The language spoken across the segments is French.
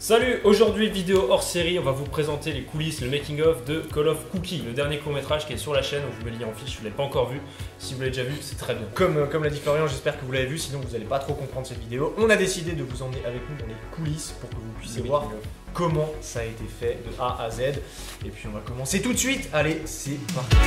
Salut, aujourd'hui vidéo hors série, on va vous présenter les coulisses, le making of de Call of Cookie, le dernier court métrage qui est sur la chaîne, vous le lire en fiche, si vous ne l'avez pas encore vu, si vous l'avez déjà vu, c'est très bien. Comme l'a dit Florian, j'espère que vous l'avez vu, sinon vous n'allez pas trop comprendre cette vidéo. On a décidé de vous emmener avec nous dans les coulisses pour que vous puissiez voir comment ça a été fait de A à Z. Et puis on va commencer tout de suite, allez, c'est parti.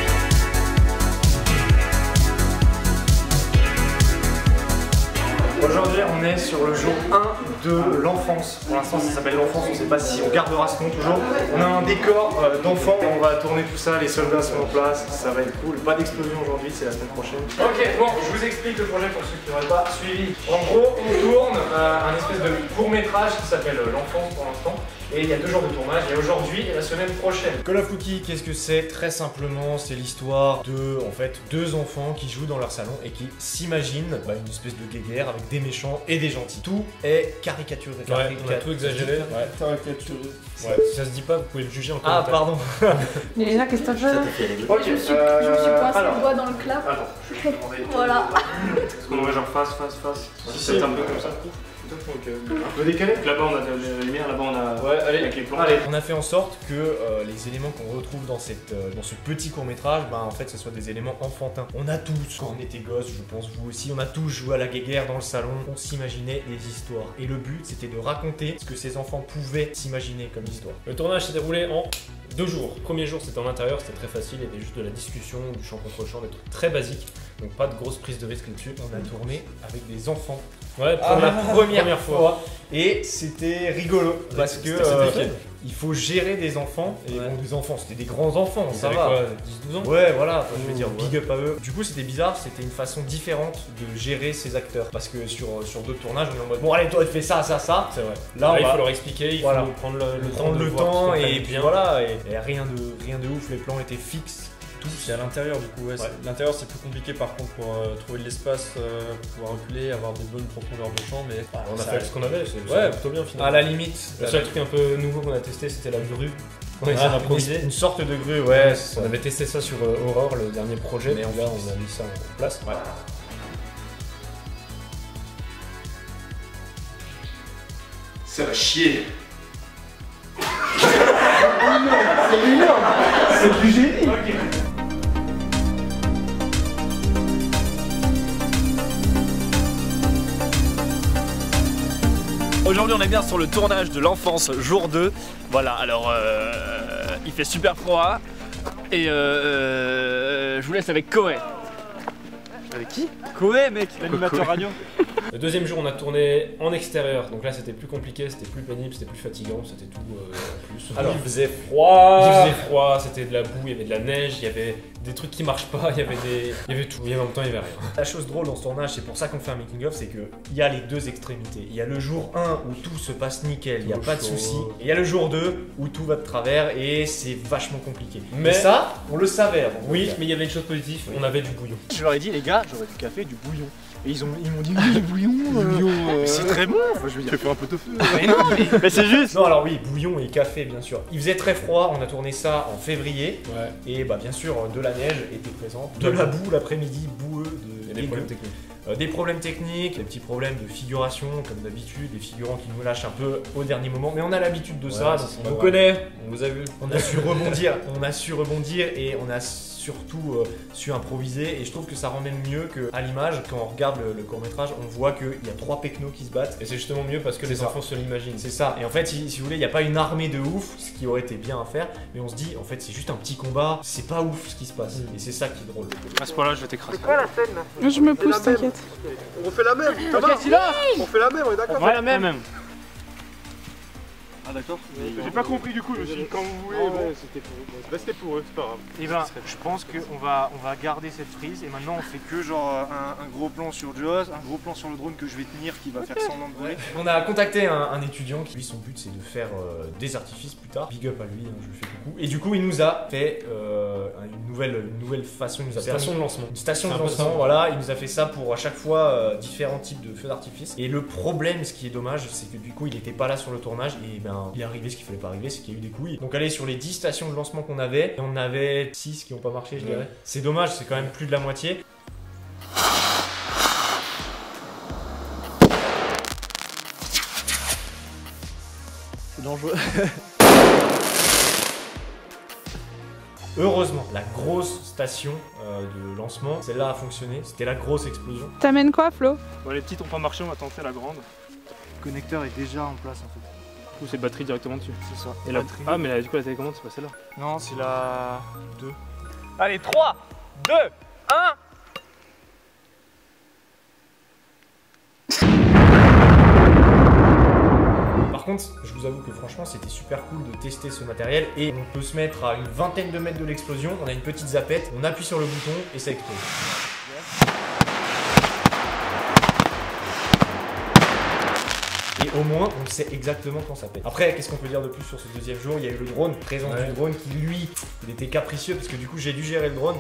Aujourd'hui, on est sur le jour 1 de l'enfance. Pour l'instant, ça s'appelle l'enfance, on ne sait pas si on gardera ce nom toujours. On a un décor d'enfant, on va tourner tout ça, les soldats sont en place, ça va être cool. Pas d'explosion aujourd'hui, c'est la semaine prochaine. Ok, bon, je vous explique le projet pour ceux qui n'auraient pas suivi. En gros, on tourne un espèce de court métrage qui s'appelle l'enfance pour l'instant. Et il y a 2 jours de tournage, et aujourd'hui et la semaine prochaine. Call of Cookie, qu'est-ce que c'est? Très simplement, c'est l'histoire de, en fait, 2 enfants qui jouent dans leur salon et qui s'imaginent une espèce de guéguerre avec des méchants et des gentils. Tout est caricaturé. Ouais, on a tout exagéré. Ouais. Caricaturé. Ouais. Si ça se dit pas, vous pouvez le juger en commentaire. Ah, pardon. Mais déjà, qu'est-ce que t'as fait? Ok, je me suis coincé le doigt dans le clap. Attends, je vais te demander. Voilà. Est-ce qu'on aurait genre face. Si c'est un peu comme ça. Un peu décalé. Là-bas on a de la lumière, là-bas on a. Ouais, allez, avec les plans. Allez. On a fait en sorte que les éléments qu'on retrouve dans, dans ce petit court-métrage, en fait, ce soit des éléments enfantins. On a tous, quand on était gosse, je pense vous aussi, on a tous joué à la guéguerre dans le salon. On s'imaginait des histoires. Et le but, c'était de raconter ce que ces enfants pouvaient s'imaginer comme histoire. Le tournage s'est déroulé en 2 jours. Le premier jour, c'était en intérieur, c'était très facile. Il y avait juste de la discussion, du chant contre chant, des trucs très basiques. Donc pas de grosse prise de risque là-dessus. On a tourné avec des enfants. Ouais, pour la première fois. Et c'était rigolo parce que il faut gérer des enfants. Et bon, des enfants, c'était des grands enfants, ça va. 10-12 ans. Ouais, voilà, je veux dire, big up à eux. Du coup, c'était bizarre, c'était une façon différente de gérer ces acteurs. Parce que sur d'autres tournages, on est en mode bon, allez, toi, tu fais ça. C'est vrai. Là, il faut leur expliquer, il faut prendre le temps et puis voilà. Et rien de ouf, les plans étaient fixes. C'est à l'intérieur du coup, ouais. L'intérieur c'est plus compliqué par contre pour trouver de l'espace, pour pouvoir reculer, avoir des bonnes profondeurs de champ, mais on a fait ce qu'on avait, c'est plutôt bien finalement. À la limite, le seul truc un peu nouveau qu'on a testé c'était la grue. On a essayé d'improviser. Une sorte de grue, ouais. On avait testé ça sur Aurore, le dernier projet, mais là on a mis ça en place. Ouais. Ça va chier. C'est énorme. C'est du génie. Aujourd'hui on est bien sur le tournage de l'enfance jour 2. Voilà, alors il fait super froid et je vous laisse avec Koé. Avec qui? Koé mec, l'animateur radio. Le deuxième jour on a tourné en extérieur, donc là c'était plus compliqué, c'était plus pénible, c'était plus fatigant, c'était tout en plus. Alors il faisait froid, c'était de la boue, il y avait de la neige, il y avait des trucs qui marchent pas, il y avait tout, et en même temps il y avait rien. La chose drôle dans ce tournage, c'est pour ça qu'on fait un making of, c'est qu'il y a les 2 extrémités. Il y a le jour 1 où tout se passe nickel, il n'y a pas de soucis, et il y a le jour 2 où tout va de travers et c'est vachement compliqué. Mais ça, on le savait avant. Oui, mais il y avait une chose positive, on avait du bouillon. Je leur ai dit les gars, j'aurais du café, du bouillon. Et ils m'ont dit oui, du bouillon. C'est très bon. Enfin, je veux dire, tu fais un peu tofu. Mais non, mais c'est juste. Non, alors oui, bouillon et café, bien sûr. Il faisait très froid, on a tourné ça en février. Ouais. Et bien sûr, de la neige était présente. De la boue l'après-midi, boueux. Des problèmes techniques. Des problèmes techniques, des petits problèmes de figuration, comme d'habitude, des figurants qui nous lâchent un peu au dernier moment. Mais on a l'habitude de ça, donc on connaît, on vous a vu. On a su rebondir, et on a surtout su improviser, et je trouve que ça rend même mieux qu'à l'image. Quand on regarde le court-métrage, on voit qu'il y a 3 pecnos qui se battent, et c'est justement mieux parce que les enfants se l'imaginent. C'est ça, et en fait, si vous voulez, il n'y a pas une armée de ouf, ce qui aurait été bien à faire, mais on se dit, en fait, c'est juste un petit combat, c'est pas ouf ce qui se passe, et c'est ça qui est drôle. À ce point-là, je vais t'écraser. C'est quoi la scène là? Je me pousse, t'inquiète. On refait la même, ça va? On fait la même, on est d'accord? On fait la même. Ah d'accord. J'ai pas compris du coup, je me suis dit quand vous voulez. Ouais, c'était pour eux, c'est pas grave. Et je pense qu'on va garder cette prise, et maintenant on fait que genre un gros plan sur Jaws, un gros plan sur le drone que je vais tenir qui va faire semblant de voler. On a contacté un étudiant qui, lui, son but c'est de faire des artifices plus tard. Big up à lui, je lui fais coucou. Et du coup il nous a fait une nouvelle façon, il nous a fait une station de lancement, voilà. Il nous a fait ça pour à chaque fois différents types de feux d'artifice. Et le problème, ce qui est dommage, c'est que du coup il était pas là sur le tournage, et il est arrivé ce qu'il fallait pas arriver, c'est qu'il y a eu des couilles. Donc allez, sur les 10 stations de lancement qu'on avait, et on en avait 6 qui n'ont pas marché, je dirais. C'est dommage, c'est quand même plus de la moitié. C'est dangereux. Heureusement, la grosse station de lancement, celle-là a fonctionné. C'était la grosse explosion. T'amènes quoi, Flo? Bon, les petites ont pas marché, on va tenter la grande. Le connecteur est déjà en place en fait. Du coup, c'est batterie directement dessus. C'est ça. Et la batterie. Ah, mais du coup, la télécommande, c'est pas celle-là. Non, c'est la 2. Allez, 3, 2, 1. Par contre, je vous avoue que franchement, c'était super cool de tester ce matériel et on peut se mettre à une vingtaine de mètres de l'explosion. On a une petite zapette, on appuie sur le bouton et ça explose. Et au moins, on sait exactement quand ça pète. Après, qu'est-ce qu'on peut dire de plus sur ce deuxième jour? Il y a eu le drone, présence du drone qui, lui, il était capricieux parce que du coup, j'ai dû gérer le drone.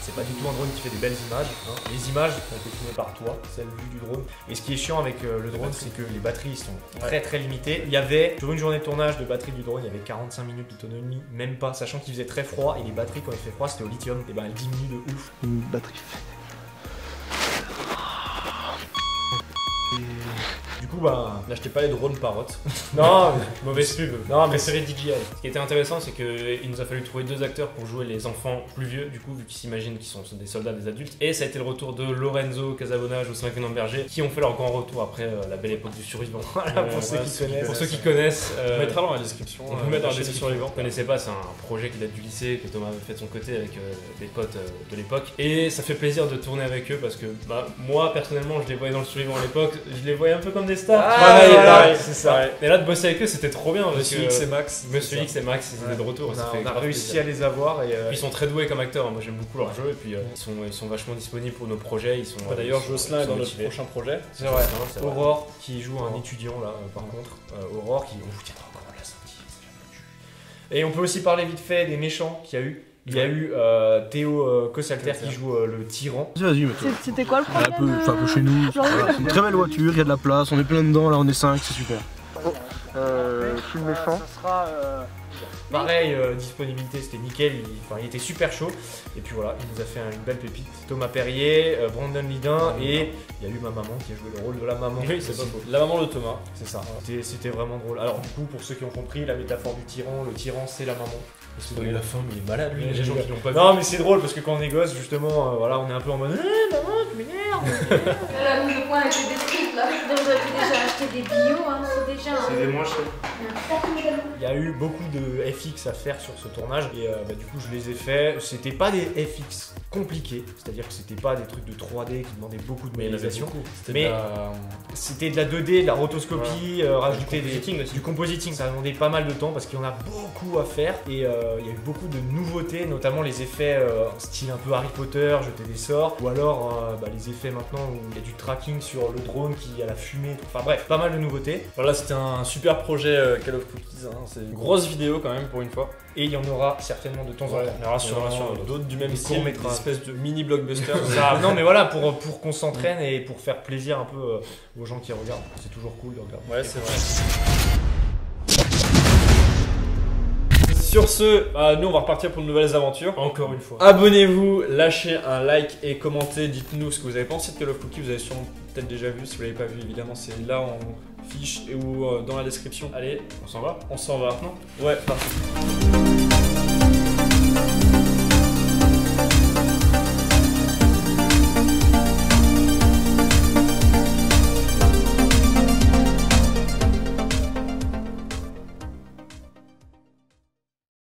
C'est pas du tout un drone qui fait des belles images. Hein. Les images ont été filmées par toi, celle vue du drone. Et ce qui est chiant avec le drone, c'est que les batteries sont très limitées. Il y avait, sur une journée de tournage de batterie du drone, il y avait 45 minutes d'autonomie, même pas, sachant qu'il faisait très froid. Et les batteries, quand il fait froid, c'était au lithium. Et ben, elles diminuent de ouf. Une batterie. Du coup, bah, n'achetez pas les drones parottes. non, mauvaise pub. Non, mais série DJI. Ce qui était intéressant, c'est qu'il nous a fallu trouver 2 acteurs pour jouer les enfants plus vieux, du coup, vu qu'ils s'imaginent qu'ils sont des soldats, des adultes. Et ça a été le retour de Lorenzo Casabona, Jocelyn Quenon-Berger, qui ont fait leur grand retour après la belle époque du survivant. Voilà, pour ceux qui connaissent. On mettra dans la description. On peut mettre dans la description les gants. Vous connaissez pas, c'est un projet qui date du lycée, que Thomas avait fait de son côté avec des potes de l'époque. Et ça fait plaisir de tourner avec eux parce que bah, moi, personnellement, je les voyais dans le survivant à l'époque, je les voyais un peu comme des stars. Voilà, c'est ça. Et là, de bosser avec eux, c'était trop bien. Monsieur X et Max. Monsieur X et Max, ils étaient de retour. On a réussi à les avoir. Et ils sont très doués comme acteurs. Moi, j'aime beaucoup leur jeu. Et puis, ils sont vachement disponibles pour nos projets. D'ailleurs, Jocelyn est dans notre prochain projet. C'est vrai. Aurore, qui joue un étudiant là, par contre. Aurore, qui. On vous tiendra encore la sortie. Et on peut aussi parler vite fait des méchants qu'il y a eu. Il y a eu Théo Cossalter qui joue le tyran. Vas-y, C'était quoi le problème? C'est un peu chez nous. C'est une très belle voiture, il y a de la place, on est plein dedans, là on est 5, c'est super. Je suis le méchant. Ça sera. Pareil, disponibilité c'était nickel, il était super chaud. Et puis voilà, il nous a fait une belle pépite. Thomas Perrier, Brandon Lidin et il y a eu ma maman qui a joué le rôle de la maman. Oui, c'est pas faux. La maman de Thomas. C'est ça. C'était vraiment drôle. Alors du coup, pour ceux qui ont compris, la métaphore du tyran, le tyran c'est la maman. Il a la faim, mais il est malade lui. Les gens qui l'ont pas vu. Non, mais c'est drôle parce que quand on est gosse, justement, voilà, on est un peu en mode maman, tu m'énerves. La mise au point a été détruite là. Donc j'aurais pu déjà acheter des bio, hein, c'est déjà. C'est des moins chers. Il y a eu beaucoup de FX à faire sur ce tournage et du coup je les ai faits. C'était pas des FX compliqués, c'est-à-dire que c'était pas des trucs de 3D qui demandaient beaucoup de modélisation. Mais c'était de la 2D, de la rotoscopie, rajouter du compositing. Ça demandait pas mal de temps parce qu'il y en a beaucoup à faire et il y a eu beaucoup de nouveautés, notamment les effets style un peu Harry Potter, jeter des sorts, ou alors les effets maintenant où il y a du tracking sur le drone qui a la fumée. Enfin bref, pas mal de nouveautés. Voilà, c'était un super projet Call of Cookies. Hein. C'est une grosse vidéo quand même pour une fois. Et il y en aura certainement de temps en temps. Il y en aura sur d'autres du même style, des espèces de mini blockbusters. Non mais voilà, pour qu'on s'entraîne et pour faire plaisir un peu aux gens qui regardent. C'est toujours cool de regarder. Ouais, c'est vrai. Sur ce, nous on va repartir pour de nouvelles aventures. Encore une fois. Abonnez-vous, lâchez un like et commentez, dites-nous ce que vous avez pensé de Call of Cookies. Vous avez sûrement peut-être déjà vu, si vous l'avez pas vu évidemment c'est là en fiche ou dans la description. Allez, on s'en va. On s'en va. Non ? Ouais, parfait.